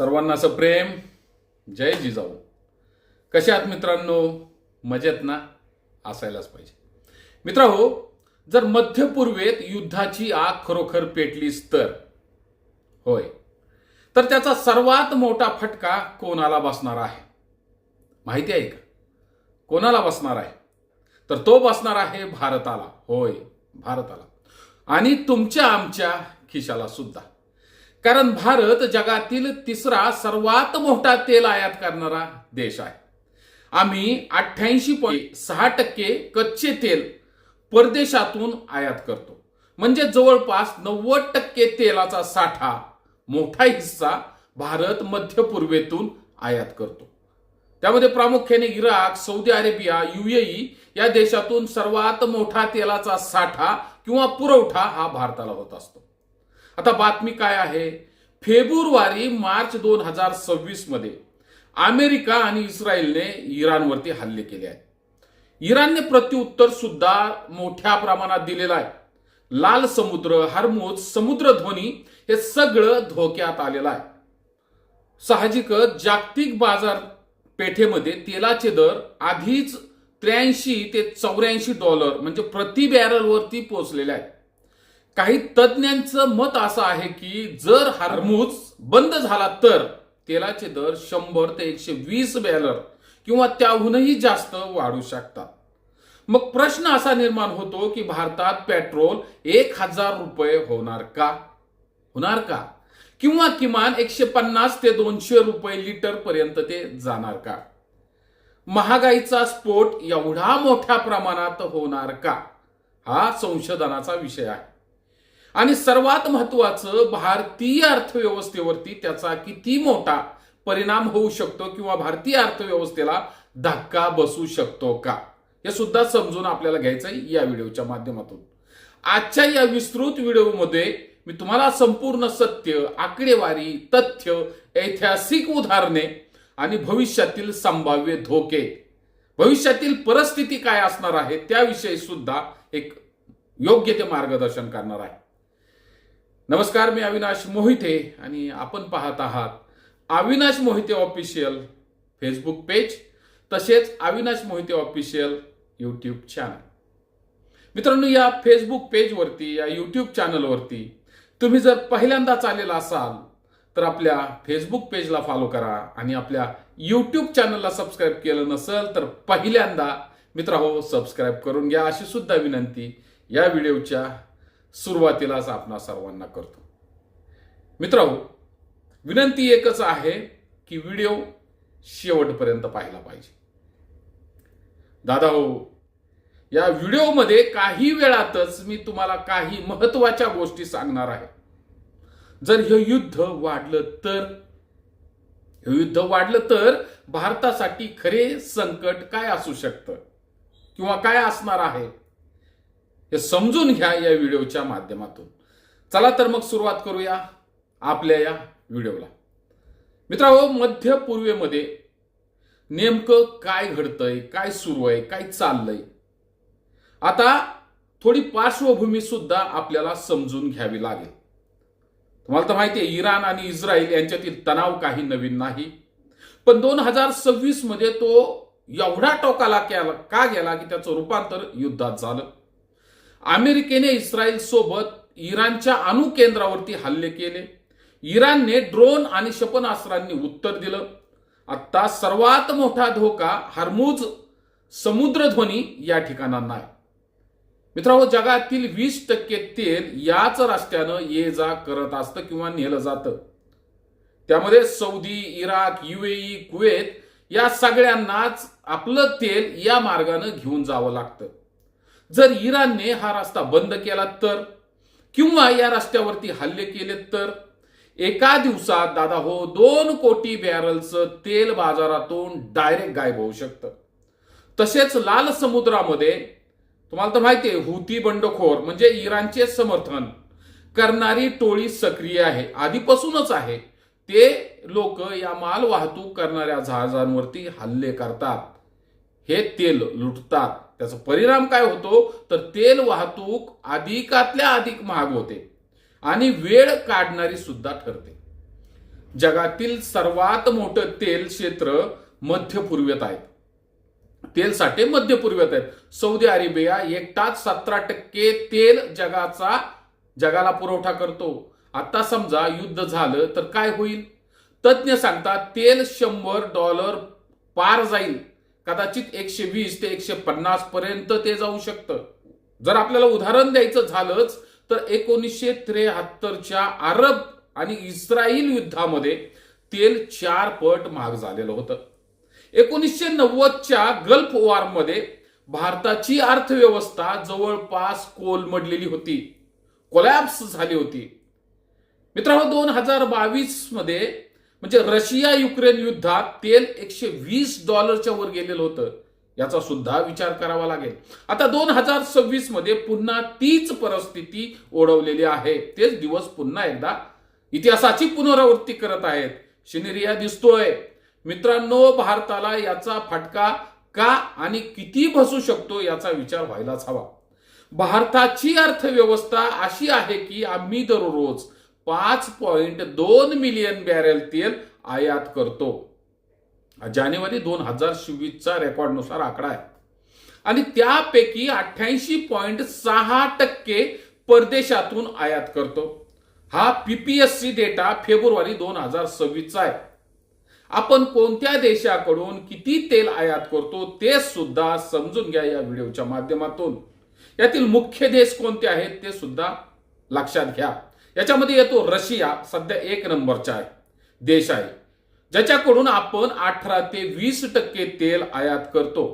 सर्वांना सप्रेम जय जिजाऊ. कसे आहात मित्रांनो? मजेत ना? असायलाच पाहिजे. मित्रांनो, जर मध्य पूर्वेत युद्धाची आग खरोखर पेटलीच तर होय, तर त्याचा सर्वात मोठा फटका कोणाला बसणार आहे माहिती आहे का? कोणाला बसणार आहे? तर तो बसणार आहे भारताला. होय, भारताला. आणि तुमच्या आमच्या खिशाला सुद्धा. कारण भारत जगातील तिसरा सर्वात मोठा तेल आयात करणारा देश आहे. आम्ही 88.6% कच्चे तेल परदेशातून आयात करतो. म्हणजे जवळपास 90% तेलाचा साठा, मोठा हिस्सा भारत मध्य पूर्वेतून आयात करतो. त्यामध्ये प्रामुख्याने इराक, सौदी अरेबिया, UAE या देशातून सर्वात मोठा तेलाचा साठा किंवा पुरवठा हा भारताला होत असतो. आता बातमी काय आहे? फेब्रुवारी-मार्च 2026 मध्ये अमेरिका आणि इस्रायलने इराणवरती हल्ले केले आहेत. इराणने प्रत्युत्तर सुद्धा मोठ्या प्रमाणात दिलेलं आहे. लाल समुद्र, हर्मुझ समुद्रध्वनी हे सगळं धोक्यात आलेलं आहे. साहजिकच जागतिक बाजारपेठेमध्ये तेलाचे दर आधीच 83 ते $84 म्हणजे प्रति बॅरलवरती पोहोचलेले आहेत. काही तज्ज्ञांचं मत असं आहे की जर हर्मुझ बंद झाला तर तेलाचे दर 100 ते 120 बॅरल किंवा त्याहूनही जास्त वाढू शकतात. मग प्रश्न असा निर्माण होतो की भारतात पेट्रोल 1000 रुपये होणार का? होणार का? किंवा किमान 150 ते 200 रुपये लिटर पर्यंत ते जाणार का? महागाईचा स्फोट एवढा मोठ्या प्रमाणात होणार का? हा संशोधनाचा विषय आहे. आणि सर्वात महत्वाचं, भारतीय अर्थव्यवस्थेवरती त्याचा किती मोठा परिणाम होऊ शकतो किंवा भारतीय अर्थव्यवस्थेला धक्का बसू शकतो का, हे सुद्धा समजून आपल्याला घ्यायचं आहे या व्हिडिओच्या माध्यमातून. आजच्या या विस्तृत व्हिडिओमध्ये मी तुम्हाला संपूर्ण सत्य, आकडेवारी, तथ्य, ऐतिहासिक उदाहरणे आणि भविष्यातील संभाव्य धोके, भविष्यातील परिस्थिती काय असणार आहे त्याविषयी सुद्धा एक योग्य ते मार्गदर्शन करणार आहे. नमस्कार, मी अविनाश मोहिते आणि आपण पाहत आहात Avinash Mohite official Facebook page, तसेच Avinash Mohite official YouTube channel. मित्रांनो, या फेसबुक पेजवरती, या यूट्यूब चॅनलवरती तुम्ही जर पहिल्यांदाच आलेला असाल तर आपल्या फेसबुक पेजला फॉलो करा आणि आपल्या यूट्यूब चॅनलला सबस्क्राईब केलं नसेल तर पहिल्यांदा मित्रांनो सबस्क्राईब करून घ्या, अशी सुद्धा विनंती या व्हिडिओच्या सुरुवातीलाच आपणा सर्वांना करतो. मित्रांनो, विनंती एकच आहे की व्हिडिओ शेवटपर्यंत पाहिला पाहिजे. दादा हो, या व्हिडिओमध्ये काही वेळातच मी तुम्हाला काही महत्वाच्या गोष्टी सांगणार आहे. जर हे युद्ध वाढलं तर भारतासाठी खरे संकट काय असू शकतं किंवा काय असणार आहे हे समजून घ्या या व्हिडिओच्या माध्यमातून. चला तर मग सुरुवात करूया आपल्या या व्हिडिओला. मित्रांनो, मध्य पूर्वेमध्ये नेमकं काय घडतंय, काय सुरू आहे, काय चाललंय, आता थोडी पार्श्वभूमी सुद्धा आपल्याला समजून घ्यावी लागेल. तुम्हाला तर माहिती आहे, इराण आणि इस्रायल यांच्यातील तणाव काही नवीन नाही, पण 2026 मध्ये तो एवढा टोकाला का गेला की त्याचं रूपांतर युद्धात झालं. अमेरिकेने इस्रायल सोबत इराणच्या अणु केंद्रावरती हल्ले केले. इराणने ड्रोन आणि क्षेपणास्त्रांनी उत्तर दिलं. आता सर्वात मोठा धोका हर्मुझ समुद्रध्वनी या ठिकाणांना आहे. मित्रांनो, जगातील 20% तेल याच रस्त्यानं ये जा करत असतं किंवा नेलं जातं. त्यामध्ये सौदी, इराक, UAE, कुवेत या सगळ्यांनाच आपलं तेल या मार्गाने घेऊन जावं लागतं. जर इराणने हा रस्ता बंद केला तर किंवा या रस्त्यावरती हल्ले केले तर एका दिवसात दादा हो 2 कोटी बॅरलचं तेल बाजारातून डायरेक्ट गायब होऊ शकतं. तसेच लाल समुद्रामध्ये तुम्हाला तर माहिती आहे, हुती बंडखोर म्हणजे इराणचे समर्थन करणारी टोळी सक्रिय आहे, आधीपासूनच आहे. ते लोक या माल वाहतूक करणाऱ्या जहाजांवरती हल्ले करतात, हे तेल लुटतात. त्याचा परिणाम काय होतो तर तेल वाहतूक अधिकातल्या अधिक महाग होते आणि वेळ काढणारी सुद्धा ठरते. जगातील सर्वात मोठं तेल क्षेत्र मध्य पूर्वेत आहे. तेल साठे मध्य पूर्वेत आहेत. सौदी अरेबिया एकटाच 17% तेल जगाला पुरवठा करतो. आता समजा युद्ध झालं तर काय होईल? तज्ञ सांगतात तेल $100 पार जाईल. कदाचित 120 ते 150 पर्यंत ते जाऊ शकतं. जर आपल्याला उदाहरण द्यायचं झालंच तर 1973च्या अरब आणि इस्रायल युद्धामध्ये तेल 4 पट महाग झालेलं होतं. 1990च्या गल्फ वॉरमध्ये भारताची अर्थव्यवस्था जवळपास कोलमडलेली होती, कोलॅप्स झाली होती. मित्रांनो 2022 मध्ये म्हणजे रशिया युक्रेन युद्धात तेल $120 वर गेलेलं होतं. याचा सुद्धा विचार करावा लागेल. आता 2026 मध्ये पुन्हा तीच परिस्थिती ओढवलेली आहे. तेच दिवस पुन्हा एकदा इतिहासाची पुनरावृत्ती करत आहेत. शिनेरिया दिसतोय. मित्रांनो भारताला याचा फटका का आणि किती बसू शकतो याचा विचार व्हायलाच हवा. भारताची अर्थव्यवस्था अशी आहे की आम्ही दररोज 5.2 मिलियन बॅरेल तेल आयात करतो. जानेवारी 2024चा रेकॉर्डनुसार आकडा आहे. आणि त्यापैकी 88.6% परदेशातून आयात करतो. हा पीपीएससी डेटा फेब्रुवारी 2026चा आहे. आपण कोणत्या देशाकडून किती तेल आयात करतो ते सुद्धा समजून घ्या या व्हिडिओच्या माध्यमातून. यातील मुख्य देश कोणते आहेत ते सुद्धा लक्षात घ्या. याच्यामध्ये येतो रशिया, सध्या 1 नंबरचा देश आहे, ज्याच्याकडून आपण 18 ते 20% तेल आयात करतो.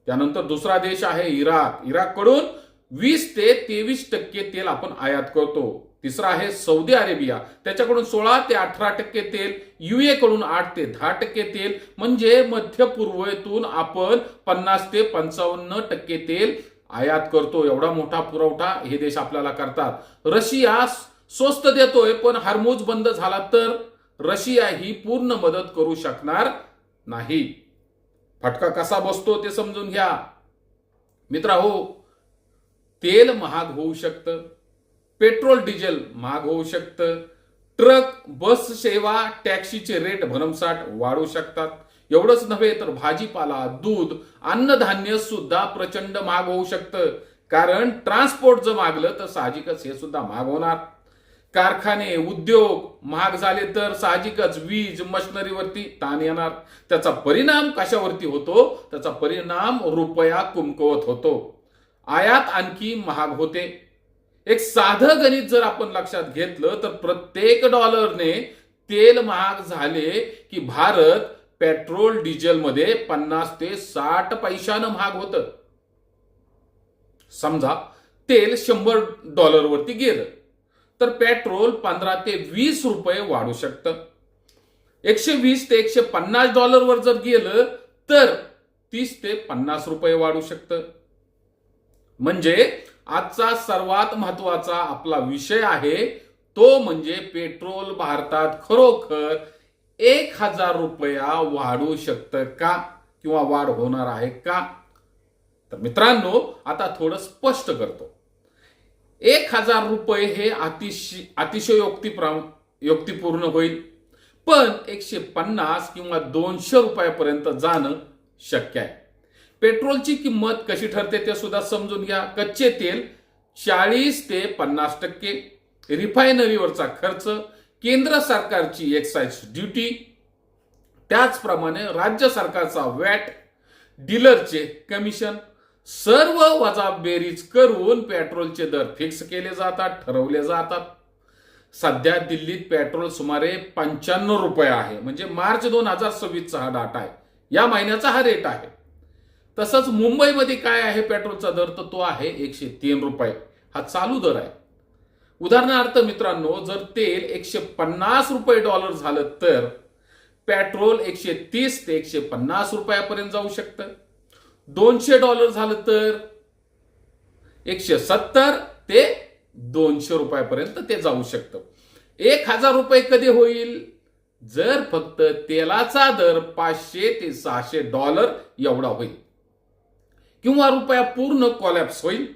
त्यानंतर दुसरा देश आहे इराक. इराककडून 20 ते 23% तेल आपण आयात करतो. तिसरा आहे सौदी अरेबिया, त्याच्याकडून 16 ते 18% तेल. युए कडून 8 ते 10% तेल. म्हणजे मध्य पूर्वेतून आपण 50 ते 55% तेल आयात करतो. एवढा मोठा पुरवठा हे देश आपल्याला करतात. रशिया स्वस्त देतोय, पण हार्मुज बंद झाला तर रशिया ही पूर्ण मदत करू शकणार नाही. फटका कसा बसतो ते समजून घ्या. मित्रांनो तेल महाग होऊ शकतं, पेट्रोल डिझेल महाग होऊ शकतं, ट्रक बस सेवा टॅक्सीचे रेट भरमसाठ वाढू शकतात. एवढंच नव्हे तर भाजीपाला, दूध, अन्नधान्य सुद्धा प्रचंड महाग होऊ शकतं. कारण ट्रान्सपोर्ट जर मागलं तर साहजिकच हे सुद्धा महाग होणार. कारखाने, उद्योग महाग झाले तर साहजिकच वीज, मशिनरीवरती ताण येणार. त्याचा परिणाम कशावरती होतो? त्याचा परिणाम रुपया कमकुवत होतो. आयात आणखी महाग होते. एक साधं गणित जर आपण लक्षात घेतलं तर प्रत्येक डॉलरने तेल महाग झाले की भारत पेट्रोल डिझेलमध्ये 50 ते 60 पैशानं महाग होतं. समजा तेल $100 वरती गेलं तर पेट्रोल 15 ते 20 रुपये वाढू शकतं. $120 ते $150 वर जर गेलं तर 30 ते 50 रुपये वाढू शकतं. म्हणजे आजचा सर्वात महत्वाचा आपला विषय आहे तो म्हणजे पेट्रोल भारतात खरोखर 1000 रुपया वाढू शकतं का किंवा वाढ होणार आहे का? तर मित्रांनो आता थोडं स्पष्ट करतो. 1000 रुपये हे अतिशय युक्तिपूर्ण होईल, पण 150 किंवा 200 रुपयापर्यंत जाणं शक्य आहे. पेट्रोलची किंमत कशी ठरते ते सुद्धा समजून घ्या. कच्चे तेल 40 ते 50%, रिफायनरीवरचा खर्च, केंद्र सरकारची एक्साइज ड्युटी, त्याचप्रमाणे राज्य सरकारचा वॅट, डीलरचे कमिशन, सर्व वजा बेरीज करून पेट्रोलचे दर फिक्स केले जातात, ठरवले जातात. सध्या दिल्लीत पेट्रोल सुमारे 95 रुपये आहे. म्हणजे मार्च 2026चा हा डाटा आहे, या महिन्याचा हा रेट आहे. तसंच मुंबईमध्ये काय आहे पेट्रोलचा दर? तर तो आहे 103 रुपये. हा चालू दर आहे. उदाहरणार्थ मित्रांनो जर तेल $150 झालं तर पेट्रोल 130 ते 150 रुपयापर्यंत जाऊ शकतं. $200 झालं तर 170 ते 200 रुपयापर्यंत ते जाऊ शकतं. 1000 रुपये कधी होईल? जर फक्त तेलाचा दर $500 ते $600 एवढा होईल किंवा रुपया पूर्ण कोलॅप्स होईल.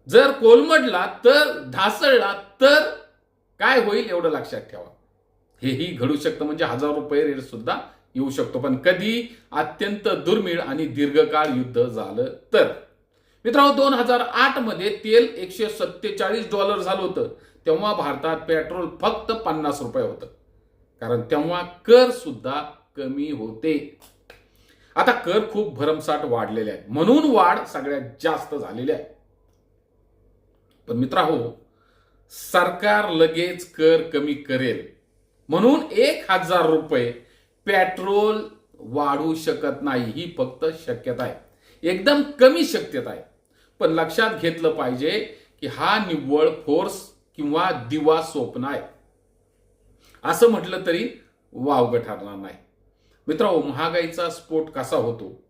जर कोलमडला तर ढासळला तर काय होईल एवढं लक्षात ठेवा. हेही घडू शकतं, म्हणजे ₹1000 रेट सुद्धा येऊ शकतो. पण कधी अत्यंत दुर्मिळ आणि दीर्घकाळ युद्ध झालं तर. मित्रांनो, 2008 मध्ये तेल $147 झालं होतं. तेव्हा भारतात पेट्रोल फक्त ₹50 होतं, कारण तेव्हा कर सुद्धा कमी होते. आता कर खूप भरमसाठ वाढलेले आहेत, म्हणून वाढ सगळ्यात जास्त झालेली आहे. पण मित्रांनो, सरकार लगेच कर कमी करेल म्हणून ₹1000 पेट्रोल वाढू शकत नाही. ही फक्त शक्यता आहे, एकदम कमी शक्यता आहे. पण लक्षात घेतलं पाहिजे की हा निव्वळ फोर्स किंवा दिवा स्वप्न आहे, असं म्हटलं तरी वावगं ठरणार नाही. मित्रांनो, महागाईचा स्फोट कसा होतो,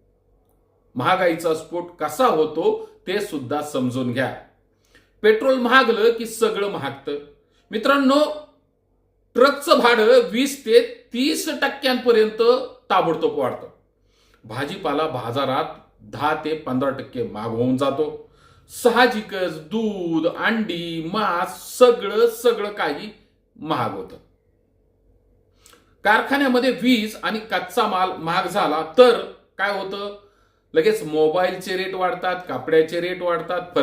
महागाईचा स्फोट कसा होतो ते सुद्धा समजून घ्या. पेट्रोल महागलं की सगळं महागतं. मित्रांनो, ट्रकचं भाडं 20 ते 30% ताबडतोब वाढतं. भाजीपाला बाजारात 10 ते 15% महाग होऊन जातो. साहजिकच दूध, अंडी, मांस सगळं काही महाग होतं. कारखान्यामध्ये वीज आणि कच्चा माल महाग झाला तर काय होतं, लगेच मोबाईलचे रेट वाढतात, कापड्याचे रेट वाढतात,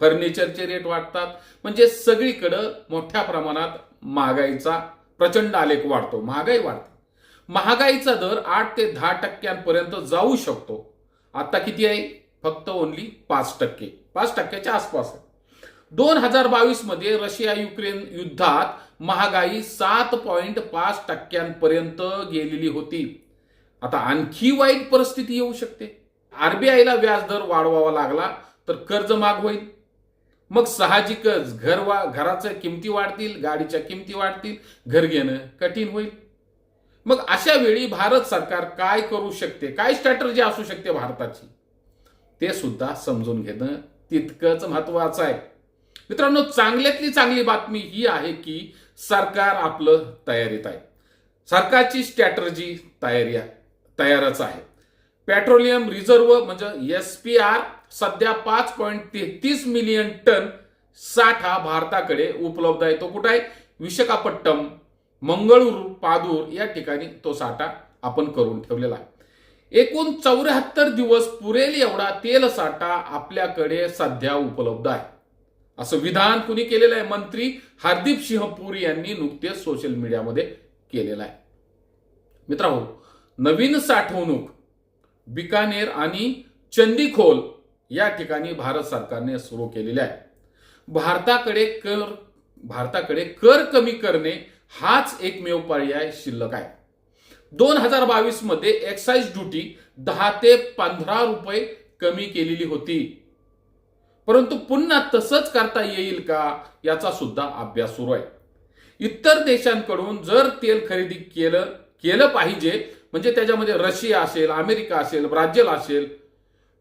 फर्निचरचे रेट वाढतात. म्हणजे सगळीकडे मोठ्या प्रमाणात महागाईचा प्रचंड आलेख वाढतो, महागाई वाढते. महागाईचा दर 8 ते 10% जाऊ शकतो. आता किती आहे, फक्त ओन्ली 5%, 5%च्या आसपास आहे. 2022 मध्ये रशिया युक्रेन युद्धात महागाई 7.5% गेलेली होती. आता आणखी वाईट परिस्थिती येऊ शकते. आरबीआयला व्याजदर वाढवावा लागला तर कर्ज महाग होईल. मग साहजिकच घराच्या किमती वाढतील, गाडीच्या किमती वाढतील, घर घेणं कठीण होईल. मग अशा वेळी भारत सरकार काय करू शकते, काय स्ट्रॅटर्जी असू शकते भारताची, ते सुद्धा समजून घेणं तितकंच महत्वाचं आहे. मित्रांनो, चांगल्यातली चांगली बातमी ही आहे की सरकार आपलं तयारीत आहे. सरकारची स्ट्रॅटर्जी तयारच आहे. पेट्रोलियम रिझर्व्ह म्हणजे SPR सध्या 5.33 मिलियन टन साठा भारताकडे उपलब्ध आहे. तो कुठे आहे, विशाखापट्टणम, मंगळूरू, पादूर या ठिकाणी तो साठा आपण करून ठेवलेला आहे. एकूण 74 दिवस पुरेल एवढा तेल साठा आपल्याकडे सध्या उपलब्ध आहे, असं विधान कुणी केलेलं आहे, मंत्री हरदीप सिंह पुरी यांनी नुकतेच सोशल मीडियामध्ये केलेलं आहे. मित्रांनो, नवीन साठवणूक बिकानेर आणि चंदीखोल या ठिकाणी भारत सरकारने सुरू केलेले आहे. भारताकडे कर कमी करणे हाच एकमेव पर्याय शिल्लक आहे. 2022 मध्ये एक्साइज ड्युटी 10 ते 15 रुपये कमी केलेली होती, परंतु पुन्हा तसंच करता येईल का याचा सुद्धा अभ्यास सुरू आहे. इतर देशांकडून जर तेल खरेदी केलं पाहिजे, म्हणजे त्याच्यामध्ये रशिया असेल, अमेरिका असेल, ब्राझील असेल,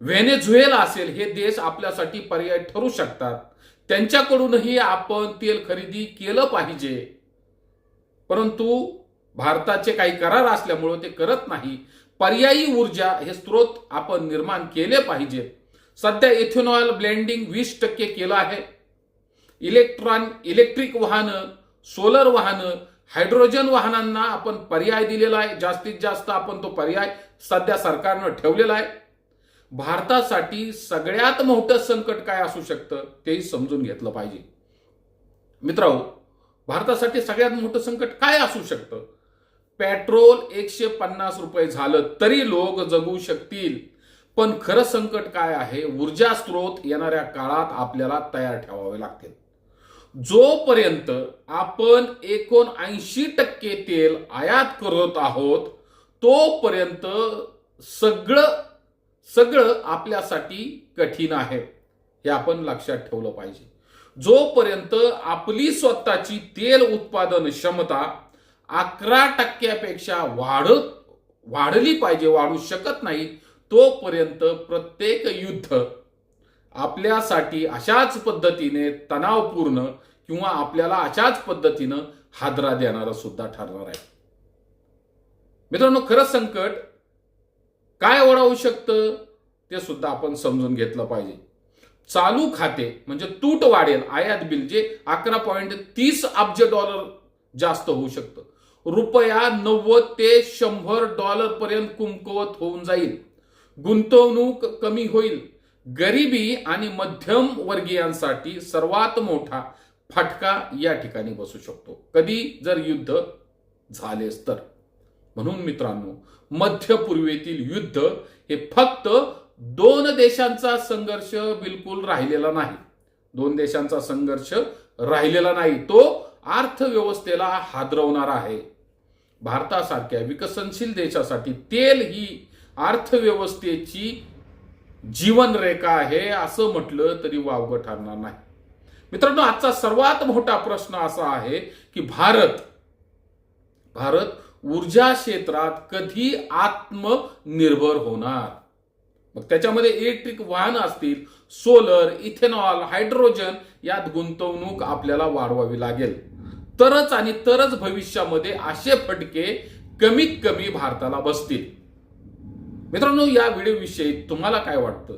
व्हेनेझुएला असेल, हे देश आपल्यासाठी पर्याय ठरू शकतात. त्यांच्याकडूनही आपण तेल खरेदी केलं पाहिजे. परंतु भारताचे काही करार असल्यामुळे ते करत नाही. पर्यायी ऊर्जा हे स्रोत आपण निर्माण केले पाहिजेत. सध्या इथेनॉल ब्लेंडिंग 20% केलं आहे. इलेक्ट्रिक वाहनं, सोलर वाहनं, हायड्रोजन वाहनांना आपण पर्याय दिलेला आहे. जास्तीत जास्त आपण तो पर्याय सध्या सरकारनं ठेवलेला आहे. भारतासाठी सगळ्यात मोठं संकट काय असू शकतं तेही समजून घेतलं पाहिजे. मित्रांनो, भारतासाठी सगळ्यात मोठं संकट काय असू शकतं? पेट्रोल 150 रुपये झालं तरी लोक जगू शकतील. पण खरं संकट काय आहे, ऊर्जा स्रोत येणाऱ्या काळात आपल्याला तयार ठेवावे लागतील. जोपर्यंत आपण 79% तेल आयात करत आहोत तोपर्यंत सगळं आपल्यासाठी कठीण आहे, हे आपण लक्षात ठेवलं पाहिजे. जोपर्यंत आपली स्वतःची तेल उत्पादन क्षमता 11% वाढली पाहिजे, वाढू शकत नाही, तोपर्यंत प्रत्येक युद्ध आपल्यासाठी अशाच पद्धतीने तणावपूर्ण किंवा आपल्याला अशाच पद्धतीनं हादरा देणारं सुद्धा ठरणार आहे. मित्रांनो, खरं संकट काय ओढावू शकतं ते सुद्धा आपण समजून घेतलं पाहिजे. चालू खाते म्हणजे तूट वाढेल, आयात बिल जे $11.30 अब्ज जास्त होऊ शकतं. रुपया 90 ते $100 पर्यंत कमकुवत होऊन जाईल. गुंतवणूक कमी होईल. गरिबी आणि मध्यम वर्गीयांसाठी सर्वात मोठा फटका या ठिकाणी बसू शकतो, कधी जर युद्ध झालेच तर. म्हणून मित्रांनो, मध्य पूर्वेतील युद्ध हे फक्त दोन देशांचा संघर्ष बिलकुल राहिलेला नाही. दोन देशांचा संघर्ष राहिलेला नाही, तो अर्थव्यवस्थेला हादरवणारा आहे. भारतासारख्या विकसनशील देशासाठी तेल ही अर्थव्यवस्थेची जीवनरेखा आहे असं म्हटलं तरी वावगं ठरणार नाही. मित्रांनो, आजचा सर्वात मोठा प्रश्न असा आहे की भारत ऊर्जा क्षेत्रात कधी आत्मनिर्भर होणार. मग त्याच्यामध्ये इलेक्ट्रिक वाहन असतील, सोलर, इथेनॉल, हायड्रोजन यात गुंतवणूक आपल्याला वाढवावी लागेल. तरच भविष्यामध्ये असे फटके कमीत कमी भारताला बसतील. मित्रांनो, या व्हिडिओविषयी तुम्हाला काय वाटतं?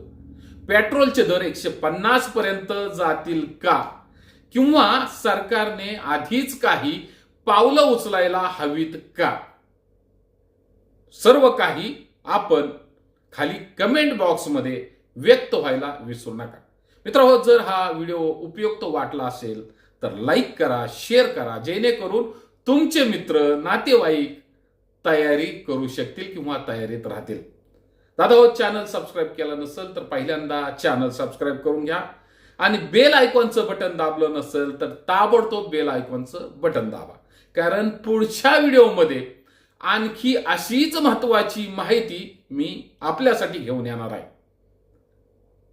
पेट्रोलचे दर 150 पर्यंत जातील का? किंवा सरकारने आधीच काही पावलं उचलायला हवीत का? सर्व काही आपण खाली कमेंट बॉक्समध्ये व्यक्त व्हायला विसरू नका. मित्रांनो, जर हा व्हिडिओ उपयुक्त वाटला असेल तर लाईक करा, शेअर करा, जेणेकरून तुमचे मित्र, नातेवाईक तयारी करू शकतील किंवा तयारीत राहतील. दादा हो, चॅनल सबस्क्राईब केलं नसेल तर पहिल्यांदा चॅनल सबस्क्राईब करून घ्या आणि बेल आयकॉनचं बटन दाबलं नसेल तर ताबडतोब बेल आयकॉनचं बटन दाबा, कारण पुढच्या व्हिडिओमध्ये आणखी अशीच महत्वाची माहिती मी आपल्यासाठी घेऊन येणार आहे.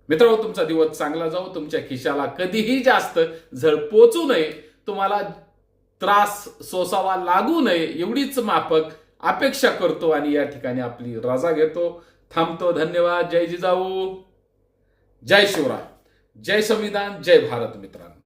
मित्रांनो, तुमचा दिवस चांगला जाऊ. तुमच्या खिशाला कधीही जास्त झळ पोचू नये, तुम्हाला त्रास सोसावा लागू नये एवढीच माफक अपेक्षा करतो आणि या ठिकाणी आपली रजा घेतो, थांबतो. धन्यवाद. जय जिजाऊ, जय शिवराय, जय संविधान, जय भारत. मित्रांनो.